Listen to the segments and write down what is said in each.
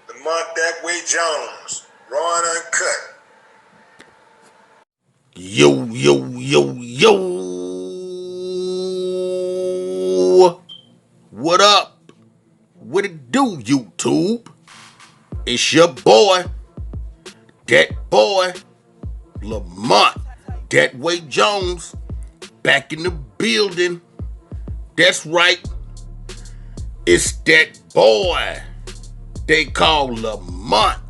Lamont Datway Jones, raw and uncut. Yo, yo, yo, yo. What up? What it do, YouTube? It's your boy, that boy, Lamont Datway Jones, back in the building. That's right. It's that boy they call Lamont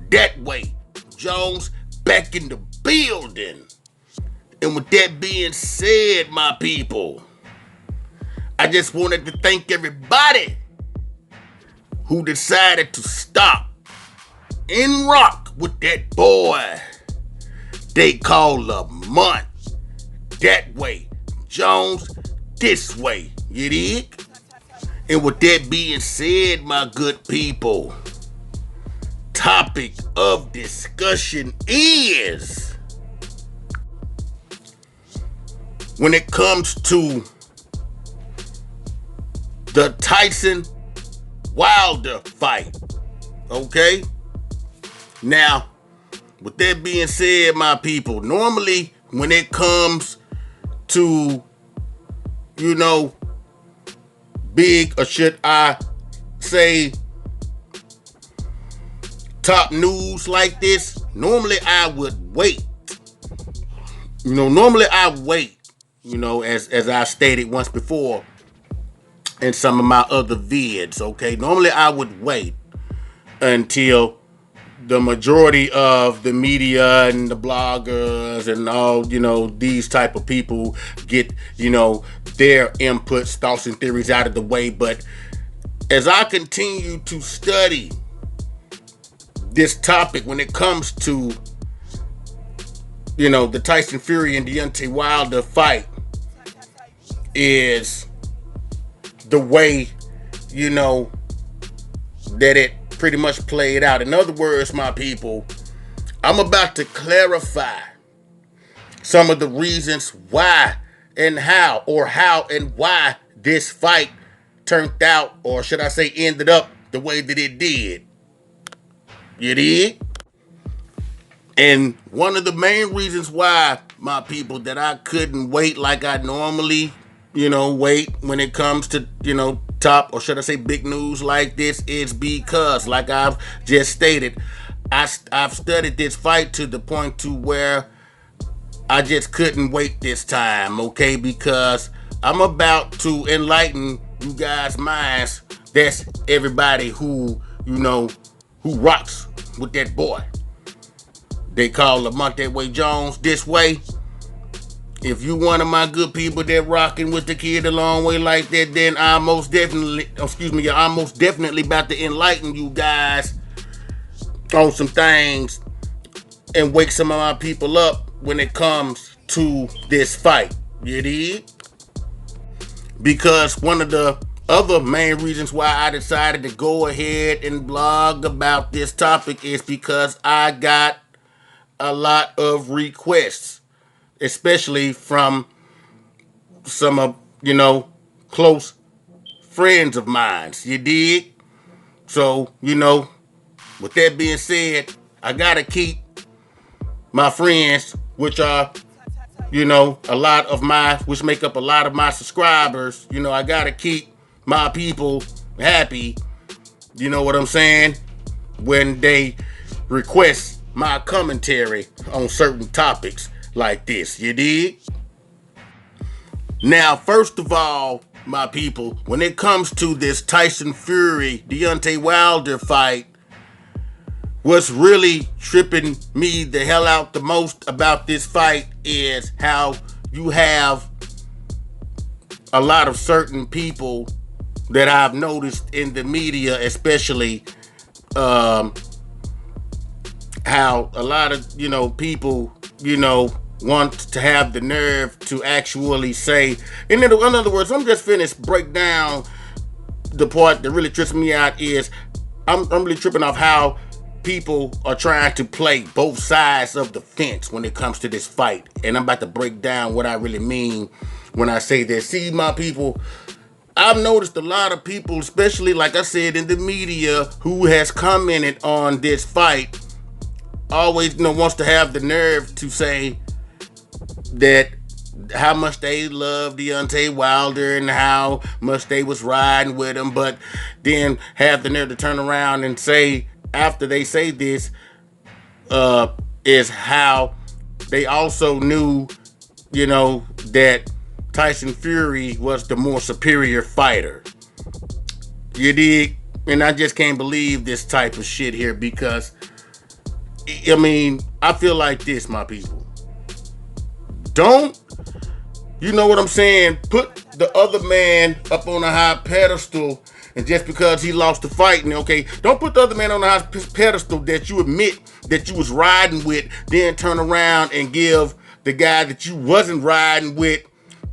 Datway Jones back in the building. And with that being said, my people, I just wanted to thank everybody who decided to stop and rock with that boy they call Lamont Datway Jones this way. You dig? And with that being said, my good people, topic of discussion is when it comes to the Tyson Wilder fight. Okay? Now, with that being said, my people, normally when it comes to, big, or should I say, top news like this, normally I would wait. Normally I wait, as I stated once before in some of my other vids, okay? Normally I would wait until the majority of the media and the bloggers and all, these type of people get, their inputs, thoughts, and theories out of the way. But as I continue to study this topic when it comes to, the Tyson Fury and Deontay Wilder fight, is the way, that it pretty much played out. In other words, my people, I'm about to clarify some of the reasons why and how, or how and why this fight turned out, or should I say ended up the way that it did. You dig? And one of the main reasons why, my people, that I couldn't wait like I normally, wait when it comes to, top, or should I say big news like this, is because, like I've just stated, I've studied this fight to the point to where I just couldn't wait this time, okay? Because I'm about to enlighten you guys' minds. That's everybody who, who rocks with that boy they call Lamont Datway Jones this way. If you one of my good people that rocking with the kid a long way like that, then I'm most definitely about to enlighten you guys on some things and wake some of my people up when it comes to this fight. You dig? Because one of the other main reasons why I decided to go ahead and blog about this topic is because I got a lot of requests, especially from some of, close friends of mine. You dig? So, with that being said, I gotta keep my friends, which are, which make up a lot of my subscribers, I gotta keep my people happy, you know what I'm saying, when they request my commentary on certain topics like this. You dig? Now, first of all, my people, when it comes to this Tyson Fury Deontay Wilder fight, what's really tripping me the hell out the most about this fight is how you have a lot of certain people that I've noticed in the media, especially how a lot of, people, want to have the nerve to actually say, in other words, I'm just finished break down the part that really trips me out is I'm really tripping off how people are trying to play both sides of the fence when it comes to this fight. And I'm about to break down what I really mean when I say that. See, my people, I've noticed a lot of people, especially like I said in the media, who has commented on this fight, always wants to have the nerve to say that how much they love Deontay Wilder and how much they was riding with him, but then have the nerve to turn around and say after they say this is how they also knew, that Tyson Fury was the more superior fighter. You dig? And I just can't believe this type of shit here because, I feel like this, my people. Don't, you know what I'm saying, put the other man up on a high pedestal, and just because he lost the fight, okay, don't put the other man on a high pedestal that you admit that you was riding with, then turn around and give the guy that you wasn't riding with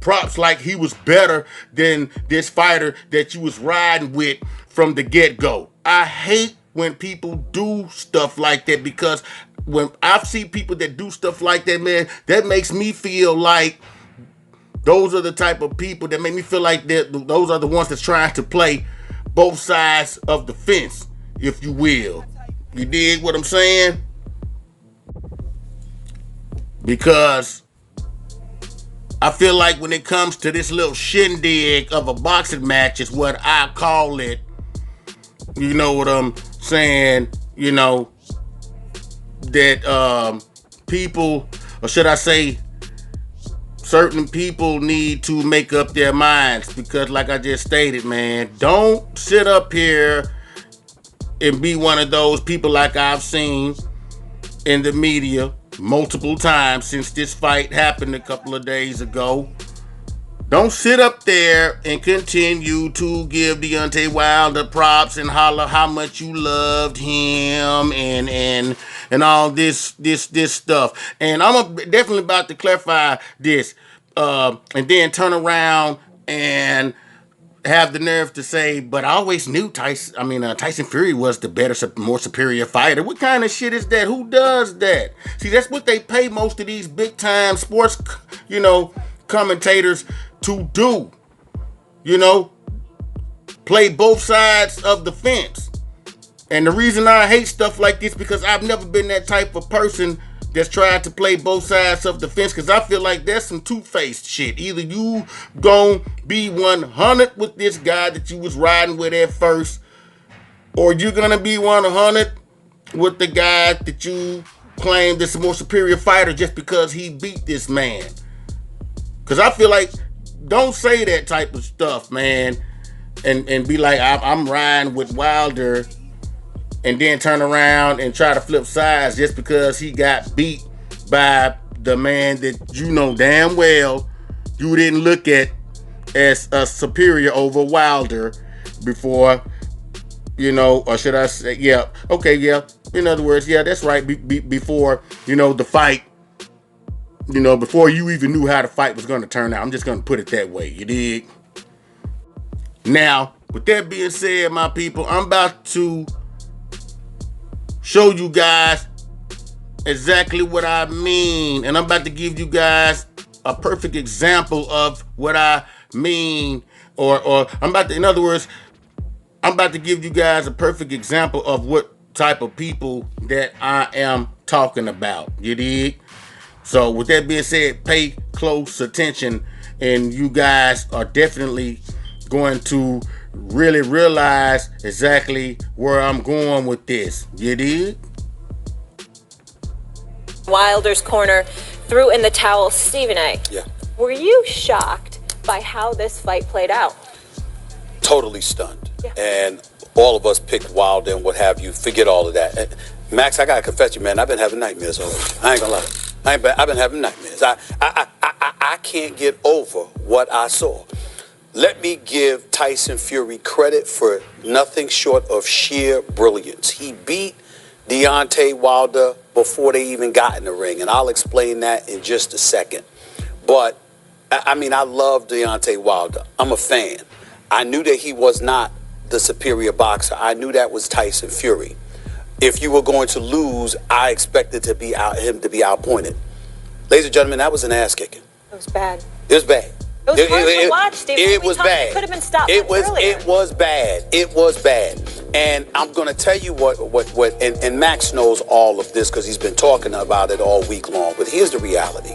props like he was better than this fighter that you was riding with from the get-go. I hate when people do stuff like that because when I see people that do stuff like that, man, that makes me feel like those are the type of people that make me feel like those are the ones that's trying to play both sides of the fence, if you will. You dig what I'm saying? Because I feel like when it comes to this little shindig of a boxing match is what I call it. You know what I'm saying? That people, or should I say, certain people need to make up their minds because like I just stated, man, don't sit up here and be one of those people like I've seen in the media multiple times since this fight happened a couple of days ago. Don't sit up there and continue to give Deontay Wilder props and holler how much you loved him and all this stuff. And I'm definitely about to clarify this, and then turn around and have the nerve to say, but I always knew Tyson Fury was the better, more superior fighter. What kind of shit is that? Who does that? See, that's what they pay most of these big time sports, commentators to do. Play both sides of the fence. And the reason I hate stuff like this because I've never been that type of person that's tried to play both sides of the fence because I feel like that's some two-faced shit. Either you gon' be 100 with this guy that you was riding with at first, or you're gonna be 100 with the guy that you claim is a more superior fighter just because he beat this man. Because I feel like, don't say that type of stuff, man, and be like, I'm riding with Wilder, and then turn around and try to flip sides just because he got beat by the man that you know damn well you didn't look at as a superior over Wilder before, or should I say, yeah, okay, yeah. In other words, yeah, that's right, before, the fight, before you even knew how the fight was going to turn out. I'm just going to put it that way, you dig? Now, with that being said, my people, I'm about to show you guys exactly what I mean. And I'm about to give you guys a perfect example of what I mean. Or I'm about to, in other words, I'm about to give you guys a perfect example of what type of people that I am talking about. You dig? So with that being said, pay close attention and you guys are definitely going to really realize exactly where I'm going with this. You dig? Wilder's corner threw in the towel. Stephen A. Yeah. Were you shocked by how this fight played out? Totally stunned. Yeah. And all of us picked Wilder and what have you. Forget all of that. Max, I gotta confess to you, man, I've been having nightmares already. I ain't gonna lie. I've been having nightmares. I can't get over what I saw. Let me give Tyson Fury credit for nothing short of sheer brilliance. He beat Deontay Wilder before they even got in the ring, and I'll explain that in just a second. But, I love Deontay Wilder. I'm a fan. I knew that he was not the superior boxer. I knew that was Tyson Fury. If you were going to lose, I expected him to be outpointed. Ladies and gentlemen, that was an ass kicking. It was bad. It was bad. It It was hard to watch, Stephen. It was bad. It could have been stopped It was bad. It was bad. And I'm going to tell you and Max knows all of this because he's been talking about it all week long. But here's the reality.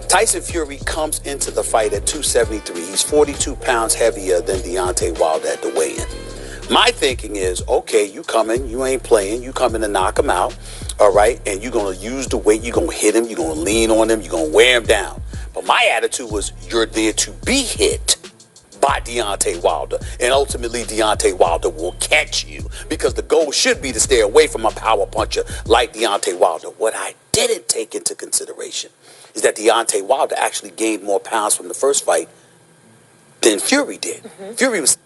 Tyson Fury comes into the fight at 273. He's 42 pounds heavier than Deontay Wilder at the weigh-in. My thinking is, okay, you coming, you ain't playing, you coming to knock him out, all right? And you're going to use the weight, you're going to hit him, you're going to lean on him, you're going to wear him down. But my attitude was, you're there to be hit by Deontay Wilder. And ultimately, Deontay Wilder will catch you because the goal should be to stay away from a power puncher like Deontay Wilder. What I didn't take into consideration is that Deontay Wilder actually gained more pounds from the first fight than Fury did. Mm-hmm. Fury was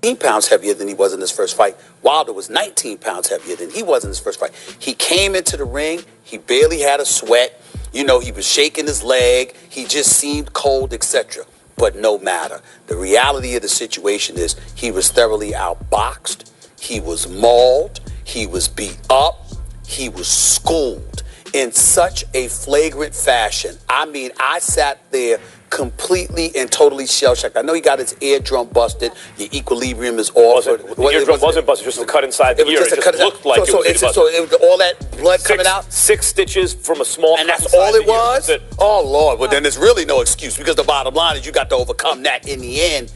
18 pounds heavier than he was in his first fight. Wilder was 19 pounds heavier than he was in his first fight. He came into the ring, he barely had a sweat. You know, he was shaking his leg. He just seemed cold, etc. But no matter. The reality of the situation is he was thoroughly outboxed. He was mauled. He was beat up. He was schooled in such a flagrant fashion. I mean, I sat there completely and totally shell-shocked. I know he got his eardrum busted. Your equilibrium is off. The eardrum wasn't busted, just a cut inside the ear. It just looked like it was busted. So it was all that blood coming out? 6 stitches from a small and cut that's all it was? That's it. Oh, Lord. Well, then there's really no excuse because the bottom line is you got to overcome that. In the end,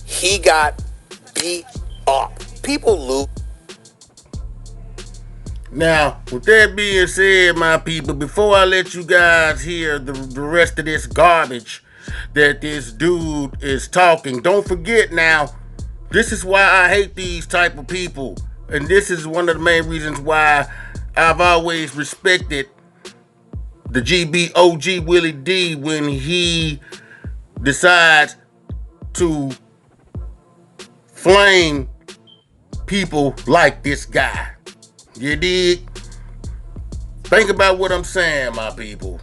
he got beat up. People lose. Now, with that being said, my people, before I let you guys hear the rest of this garbage that this dude is talking, don't forget now, this is why I hate these type of people. And this is one of the main reasons why I've always respected the GB OG Willie D when he decides to flame people like this guy. You dig? Think about what I'm saying, my people.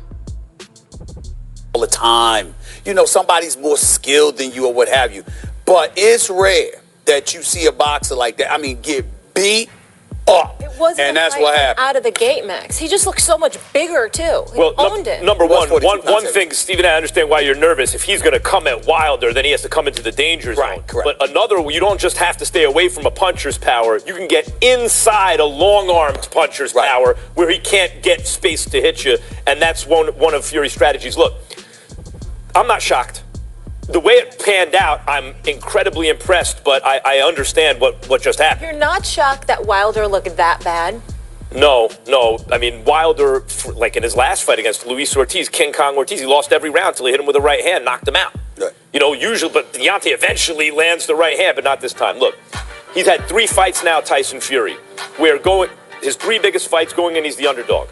All the time. You know, somebody's more skilled than you or what have you. But it's rare that you see a boxer like that, I mean, get beat up. It wasn't and that's what happened. Out of the gate, Max. He just looked so much bigger, too. He owned it. Number one thing, Stephen, I understand why you're nervous. If he's going to come at Wilder, then he has to come into the danger zone. Right, correct. But another, you don't just have to stay away from a puncher's power. You can get inside a long-armed puncher's power where he can't get space to hit you, and that's one of Fury's strategies. Look, I'm not shocked. The way it panned out, I'm incredibly impressed, but I understand what just happened. You're not shocked that Wilder looked that bad? No. I mean, Wilder, like in his last fight against Luis Ortiz, King Kong Ortiz, he lost every round till he hit him with a right hand, knocked him out. Right. You know, usually, but Deontay eventually lands the right hand, but not this time. Look, he's had 3 fights now, Tyson Fury, where his 3 biggest fights going in, he's the underdog.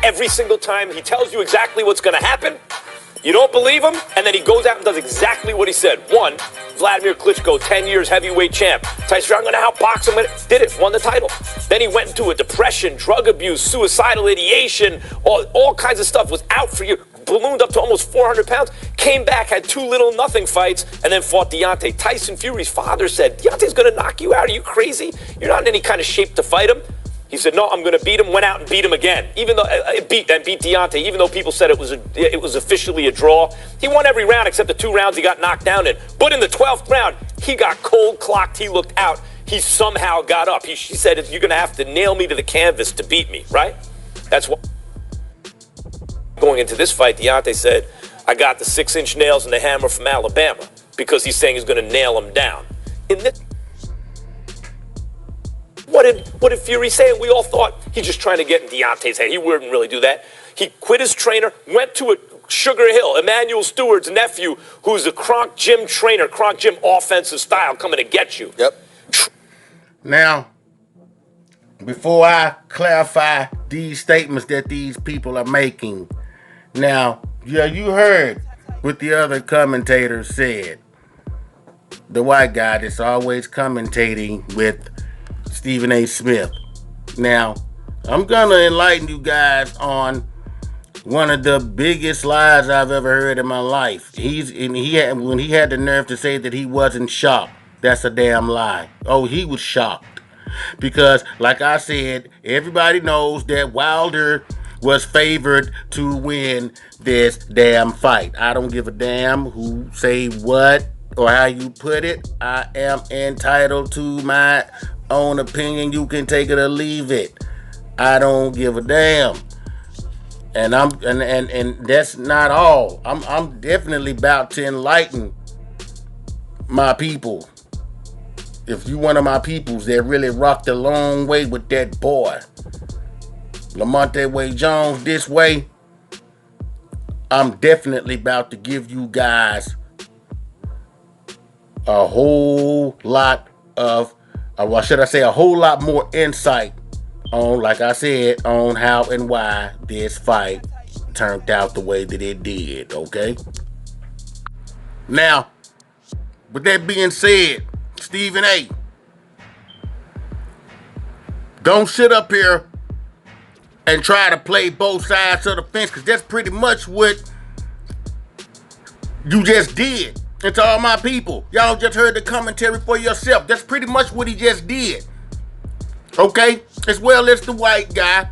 Every single time, he tells you exactly what's going to happen. You don't believe him, and then he goes out and does exactly what he said. 1, Vladimir Klitschko, 10 years heavyweight champ. Tyson Fury, I'm going to outbox him. Did it, won the title. Then he went into a depression, drug abuse, suicidal ideation, all kinds of stuff. Was out for you, ballooned up to almost 400 pounds. Came back, had 2 little nothing fights, and then fought Deontay. Tyson Fury's father said, Deontay's going to knock you out. Are you crazy? You're not in any kind of shape to fight him. He said, no, I'm going to beat him, went out and beat him again. Even though beat Deontay, even though people said it was officially a draw. He won every round except the 2 rounds he got knocked down in. But in the 12th round, he got cold clocked. He looked out. He somehow got up. He said, you're going to have to nail me to the canvas to beat me, right? That's what. Going into this fight, Deontay said, I got the 6-inch nails and the hammer from Alabama because he's saying he's going to nail him down. In this. What did Fury say? We all thought he's just trying to get in Deontay's head. He wouldn't really do that. He quit his trainer, went to a Sugar Hill, Emmanuel Stewart's nephew, who's a Kronk Gym trainer, Kronk Gym offensive style, coming to get you. Yep. Now, before I clarify these statements that these people are making, now, yeah, you heard what the other commentators said. The white guy that's always commentating with Stephen A. Smith. Now, I'm gonna enlighten you guys on one of the biggest lies I've ever heard in my life. When he had the nerve to say that he wasn't shocked, that's a damn lie. Oh, he was shocked. Because, like I said, everybody knows that Wilder was favored to win this damn fight. I don't give a damn who say what or how you put it. I am entitled to my own opinion. You can take it or leave it. I don't give a damn. And and that's not all. I'm definitely about to enlighten my people. If you one of my peoples that really rocked a long way with that boy, Lamont Jones this way, I'm definitely about to give you guys a whole lot of, or should I say a whole lot more insight on, like I said, on how and why this fight turned out the way that it did, okay? Now, with that being said, Stephen A., don't sit up here and try to play both sides of the fence, because that's pretty much what you just did. And to all my people, y'all just heard the commentary for yourself. That's pretty much what he just did. Okay? As well as the white guy.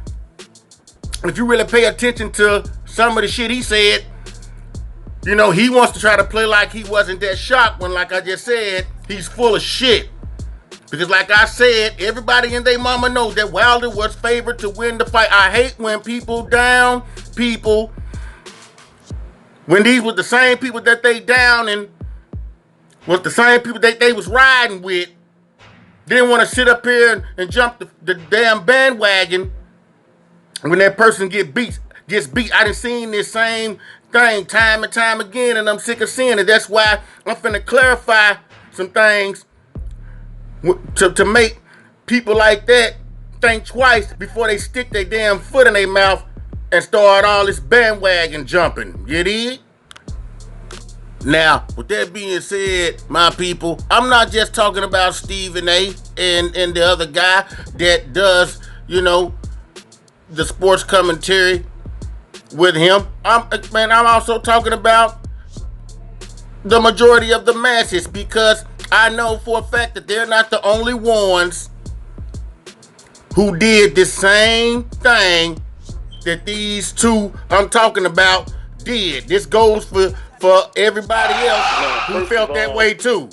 If you really pay attention to some of the shit he said, you know, he wants to try to play like he wasn't that shocked when, like I just said, he's full of shit. Because like I said, everybody and their mama knows that Wilder was favored to win the fight. I hate when people down people, when these were the same people that they down and was the same people that they was riding with, didn't want to sit up here and jump the damn bandwagon when that person gets beat. I done seen this same thing time and time again, and I'm sick of seeing it. That's why I'm finna clarify some things to make people like that think twice before they stick their damn foot in their mouth and start all this bandwagon jumping. You dig? Now, with that being said, my people, I'm not just talking about Stephen A. and the other guy that does, you know, the sports commentary with him. I'm also talking about the majority of the masses, because I know for a fact that they're not the only ones who did the same thing that these two I'm talking about did. This goes for everybody else who felt that way too.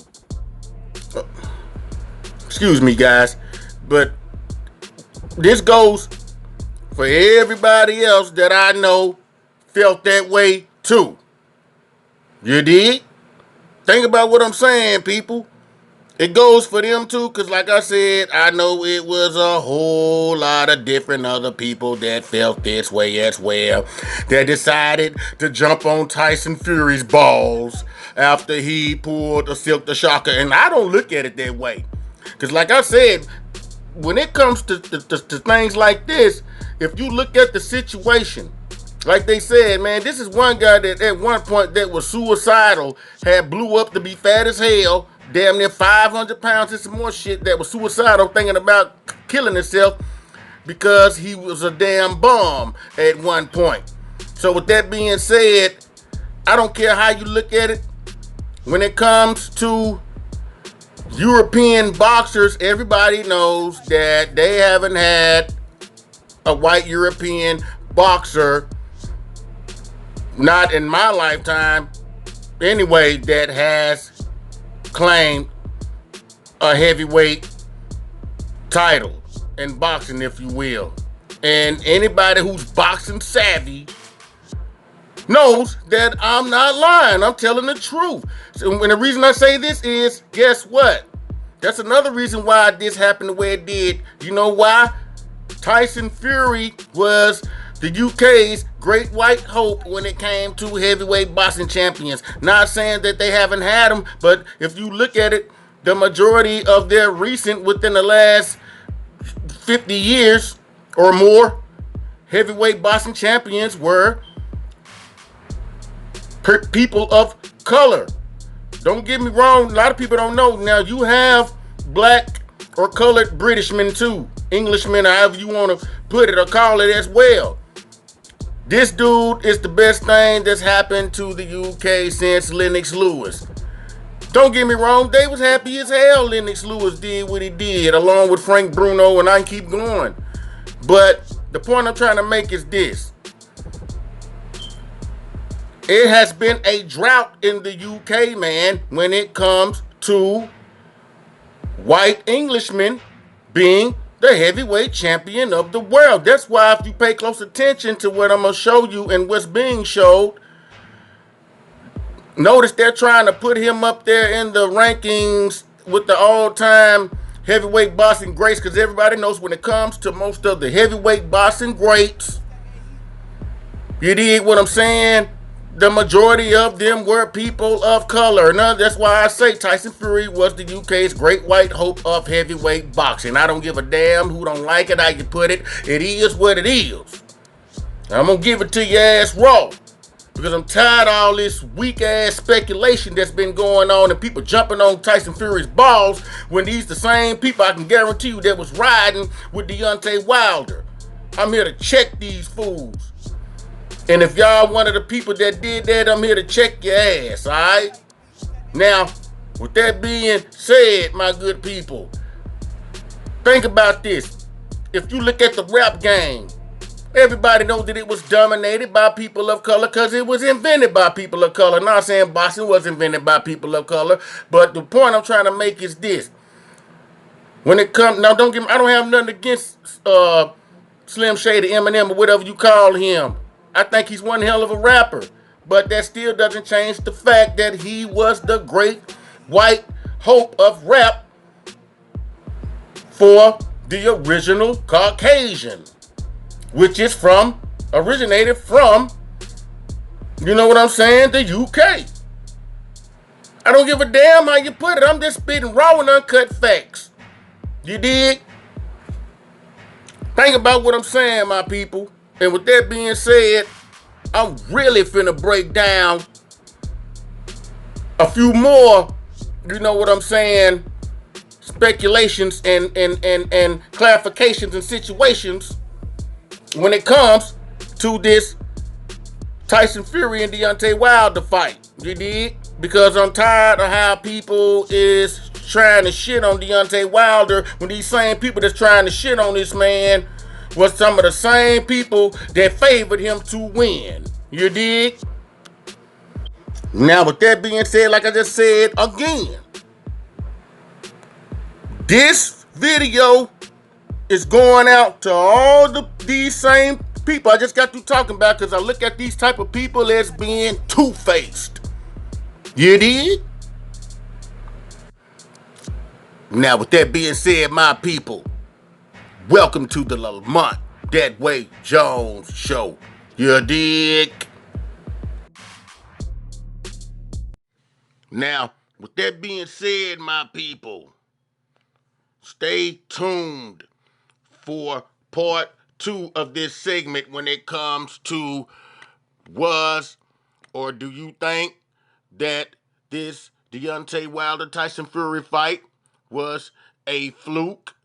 Excuse me, guys, but this goes for everybody else that I know felt that way too. You dig? Think about what I'm saying, people. It goes for them too, because like I said, I know it was a whole lot of different other people that felt this way as well, that decided to jump on Tyson Fury's balls after he pulled a Silk the Shocker. And I don't look at it that way, because like I said, when it comes to things like this, if you look at the situation, like they said, man, this is one guy that at one point that was suicidal, had blew up to be fat as hell, damn near 500 pounds and some more shit, that was suicidal, thinking about killing himself because he was a damn bum at one point. So with that being said, I don't care how you look at it. When it comes to European boxers, everybody knows that they haven't had a white European boxer, not in my lifetime anyway, that has claimed a heavyweight title in boxing, if you will. And anybody who's boxing savvy knows that I'm not lying. I'm telling the truth. So, and the reason I say this is, guess what? That's another reason why this happened the way it did. You know why? Tyson Fury was the UK's great white hope when it came to heavyweight boxing champions. Not saying that they haven't had them, but if you look at it, the majority of their recent, within the last 50 years or more, heavyweight boxing champions were people of color. Don't get me wrong, a lot of people don't know. Now, you have black or colored Britishmen too, Englishmen, however you want to put it or call it as well. This dude is the best thing that's happened to the UK since Lennox Lewis. Don't get me wrong, they was happy as hell Lennox Lewis did what he did, along with Frank Bruno, and I can keep going. But The point I'm trying to make is this. It has been a drought in the UK, man, when it comes to white Englishmen being the heavyweight champion of the world. That's why if you pay close attention to what I'm going to show you and what's being showed, notice they're trying to put him up there in the rankings with the all-time heavyweight boxing greats, because everybody knows when it comes to most of the heavyweight boxing greats, you dig what I'm saying? The majority of them were people of color. Now, that's why I say Tyson Fury was the UK's great white hope of heavyweight boxing. I don't give a damn who don't like it, how you put it. It is what it is. I'm going to give it to your ass raw. Because I'm tired of all this weak-ass speculation that's been going on and people jumping on Tyson Fury's balls when these the same people I can guarantee you that was riding with Deontay Wilder. I'm here to check these fools. And if y'all one of the people that did that, I'm here to check your ass, alright? Now, with that being said, my good people, think about this. If you look at the rap game, everybody knows that it was dominated by people of color because it was invented by people of color. Not saying boxing was invented by people of color, but the point I'm trying to make is this. When it comes, now don't get me, I don't have nothing against Slim Shady, Eminem, or whatever you call him. I think he's one hell of a rapper. But that still doesn't change the fact that he was the great white hope of rap for the original Caucasian, which is originated from, you know what I'm saying, the UK. I don't give a damn how you put it. I'm just spitting raw and uncut facts. You dig? Think about what I'm saying, my people. And with that being said, I'm really finna break down a few more, you know what I'm saying, speculations and clarifications and situations when it comes to this Tyson Fury and Deontay Wilder fight. You dig? Because I'm tired of how people is trying to shit on Deontay Wilder when these same people that's trying to shit on this man was some of the same people that favored him to win. You dig? Now, with that being said, like I just said again, this video is going out to all these same people I just got through talking about, because I look at these type of people as being two-faced. You dig? Now, with that being said, my people, welcome to the Lamont Datway Jones Show. You dig? Now, with that being said, my people, stay tuned for part 2 of this segment when it comes to was or do you think that this Deontay Wilder Tyson Fury fight was a fluke,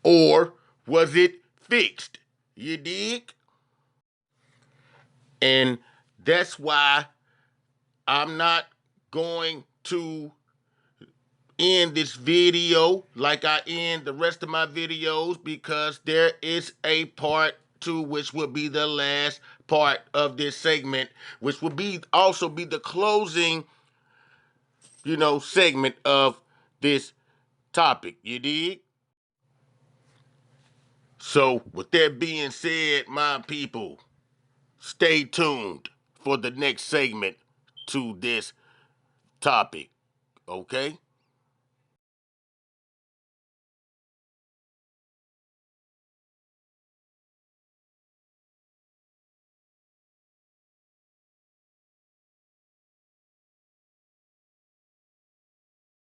or was it fixed? You dig? And that's why I'm not going to end this video like I end the rest of my videos, because there is a part 2 which will be the last part of this segment, which will be also be the closing, segment of this topic. You dig? So with that being said, my people, stay tuned for the next segment to this topic. Okay?